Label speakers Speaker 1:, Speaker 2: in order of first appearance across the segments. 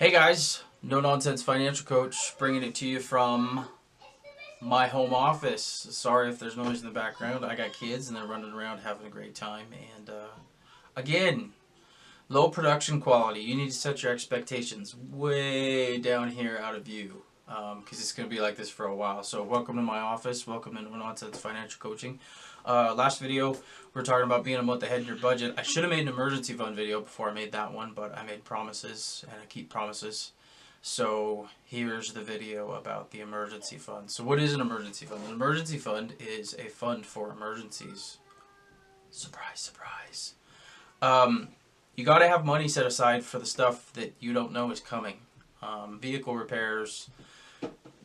Speaker 1: Hey guys, no nonsense financial coach bringing it to you from my home office. Sorry if there's noise in the background. I got kids and they're running around having a great time. And again, low production quality. You need to set your expectations way down here out of view because it's going to be like this for a while. So welcome to my office. Welcome to No Nonsense Financial Coaching. Last video, we were talking about being a month ahead in your budget. I should have made an emergency fund video before I made that one, but I made promises and I keep promises. So here's the video about the emergency fund. So what is an emergency fund? An emergency fund is a fund for emergencies. Surprise, surprise. You got to have money set aside for the stuff that you don't know is coming. Vehicle repairs,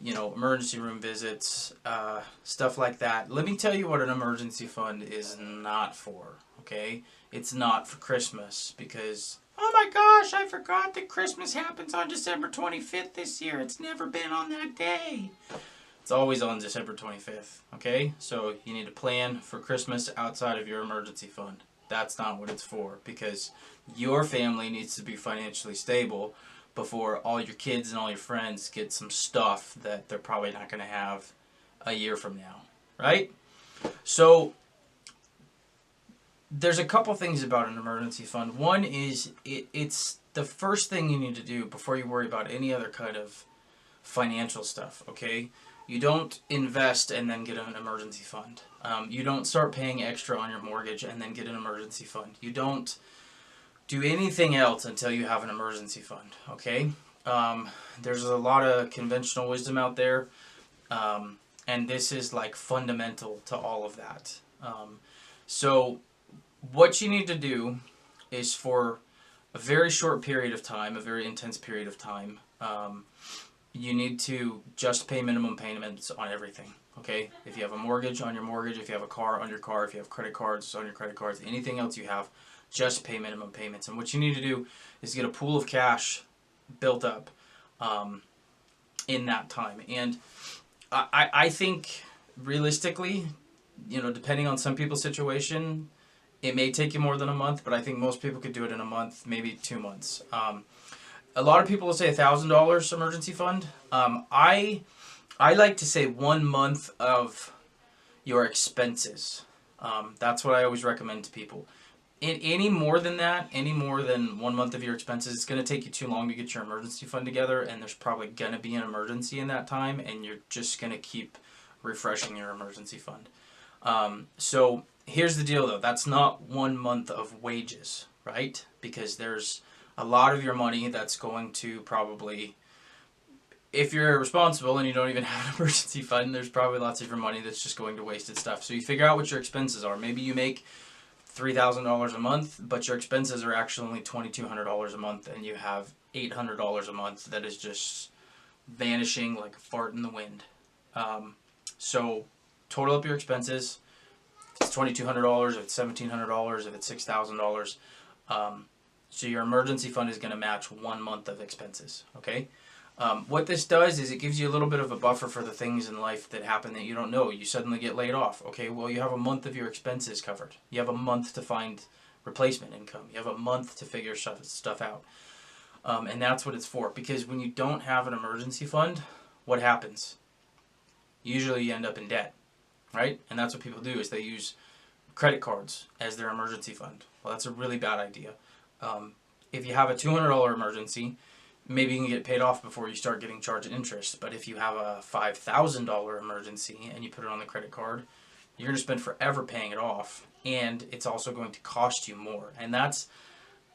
Speaker 1: emergency room visits, stuff like that. Let me tell you what an emergency fund is not for, okay? It's not for Christmas because, oh my gosh, I forgot that Christmas happens on December 25th this year. It's never been on that day. It's always on December 25th, okay? So you need to plan for Christmas outside of your emergency fund. That's not what it's for because your family needs to be financially stable before all your kids and all your friends get some stuff that they're probably not going to have a year from now, right? So there's a couple things about an emergency fund. One is it's the first thing you need to do before you worry about any other kind of financial stuff, okay? You don't invest and then get an emergency fund. You don't start paying extra on your mortgage and then get an emergency fund. You don't do anything else until you have an emergency fund, okay? There's a lot of conventional wisdom out there, and this is like fundamental to all of that. So what you need to do is for a very short period of time, a very intense period of time, you need to just pay minimum payments on everything, okay? If you have a mortgage, on your mortgage. If you have a car, on your car. If you have credit cards, on your credit cards. Anything else you have, just pay minimum payments. And what you need to do is get a pool of cash built up in that time. And I think realistically, depending on some people's situation, it may take you more than a month, but I think most people could do it in a month, maybe 2 months. A lot of people will say $1,000 emergency fund. I like to say 1 month of your expenses. That's what I always recommend to people. Any more than that, any more than 1 month of your expenses, it's going to take you too long to get your emergency fund together, and there's probably going to be an emergency in that time, and you're just going to keep refreshing your emergency fund. So here's the deal, though. That's not 1 month of wages, right? Because there's a lot of your money that's going to probably, if you're irresponsible and you don't even have an emergency fund, there's probably lots of your money that's just going to wasted stuff. So you figure out what your expenses are. Maybe you make $3,000 a month, but your expenses are actually only $2,200 a month, and you have $800 a month that is just vanishing like a fart in the wind. So total up your expenses. If it's $2,200, if it's $1,700, if it's $6,000. So your emergency fund is going to match 1 month of expenses, okay? What this does is it gives you a little bit of a buffer for the things in life that happen that you don't know. You suddenly get laid off. Okay, well, you have a month of your expenses covered. You have a month to find replacement income. You have a month to figure stuff out. And that's what it's for. Because when you don't have an emergency fund, what happens? Usually you end up in debt, right? And that's what people do is they use credit cards as their emergency fund. Well, that's a really bad idea. If you have a $200 emergency, maybe you can get paid off before you start getting charged interest. But if you have a $5,000 emergency and you put it on the credit card, you're going to spend forever paying it off. And it's also going to cost you more. And that's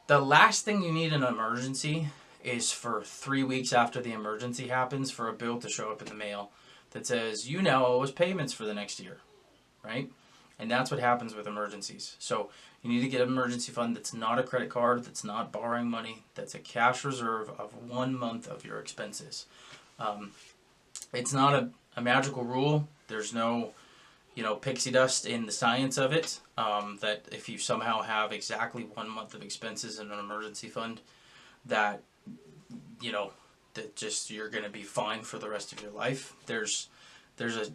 Speaker 1: the last thing you need in an emergency is for 3 weeks after the emergency happens for a bill to show up in the mail that says, you now owe us payments for the next year, right? And that's what happens with emergencies. So you need to get an emergency fund that's not a credit card, that's not borrowing money, that's a cash reserve of 1 month of your expenses. It's not a magical rule. There's no, pixie dust in the science of it, that if you somehow have exactly 1 month of expenses in an emergency fund, that, that just you're going to be fine for the rest of your life. There's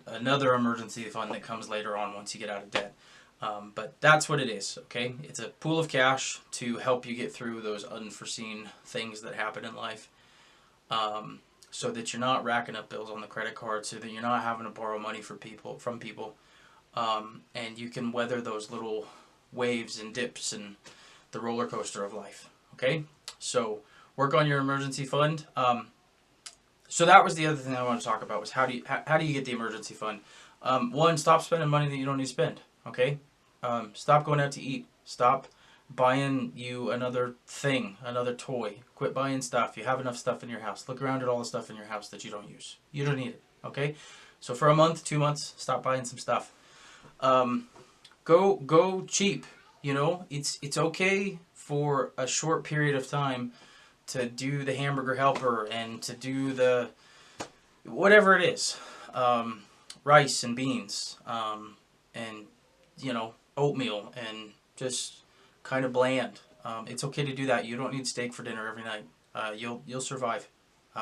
Speaker 1: another emergency fund that comes later on once you get out of debt. But that's what it is, okay? It's a pool of cash to help you get through those unforeseen things that happen in life. so that you're not racking up bills on the credit card, so that you're not having to borrow money from people, and you can weather those little waves and dips and the roller coaster of life. Okay, so work on your emergency fund. So that was the other thing I want to talk about, was how do you get the emergency fund? One, stop spending money that you don't need to spend. Okay, stop going out to eat. Stop buying you another thing, another toy. Quit buying stuff. You have enough stuff in your house. Look around at all the stuff in your house that you don't use. You don't need it. Okay, so for a month, 2 months, stop buying some stuff. Go cheap. You know, it's okay for a short period of time to do the hamburger helper and to do the whatever it is, rice and beans, and oatmeal, and just kind of bland. It's okay to do that. You don't need steak for dinner every night. You'll survive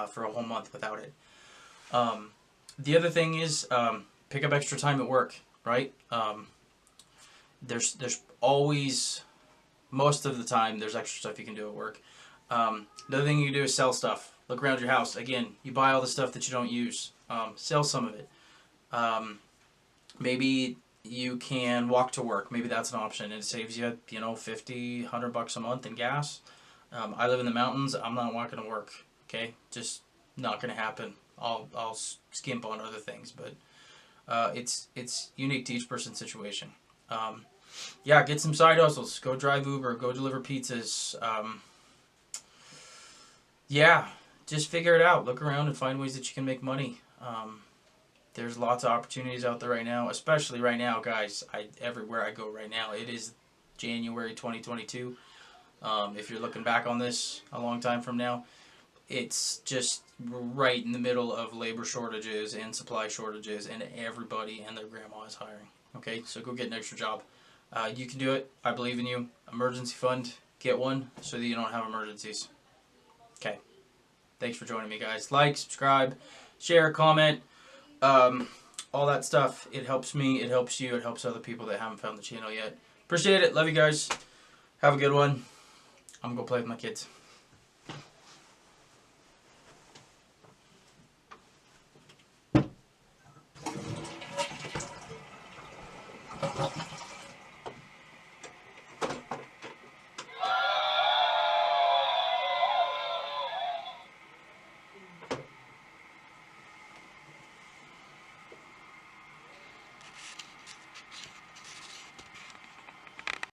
Speaker 1: for a whole month without it. The other thing is, pick up extra time at work. Right? There's always, most of the time, there's extra stuff you can do at work. Another thing you can do is sell stuff. Look around your house. Again, you buy all the stuff that you don't use. Sell some of it. Maybe you can walk to work. Maybe that's an option. It saves you, $50, $100 a month in gas. I live in the mountains. I'm not walking to work. Okay, just not going to happen. I'll skimp on other things, but it's unique to each person's situation. Yeah, get some side hustles. Go drive Uber. Go deliver pizzas. Yeah, just figure it out. Look around and find ways that you can make money. There's lots of opportunities out there right now, especially right now, guys. Everywhere I go right now, it is January 2022. If you're looking back on this a long time from now, it's just right in the middle of labor shortages and supply shortages, and everybody and their grandma is hiring. Okay, so go get an extra job. You can do it. I believe in you. Emergency fund, get one so that you don't have emergencies. Okay. Thanks for joining me, guys. Like, subscribe, share, comment, all that stuff. It helps me. It helps you. It helps other people that haven't found the channel yet. Appreciate it. Love you guys. Have a good one. I'm going to go play with my kids.